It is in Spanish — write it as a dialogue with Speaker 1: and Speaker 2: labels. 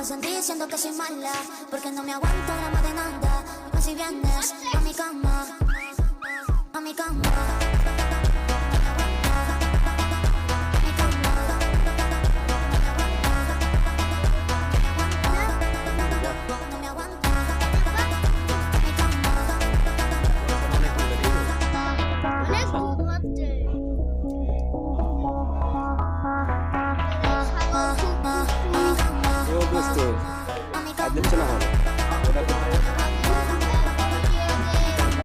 Speaker 1: Me sentí diciendo que soy mala, porque no me aguanto drama de nada. Pues si vienes a mi cama, a mi cama.
Speaker 2: Yo gusto. Adem sana holo.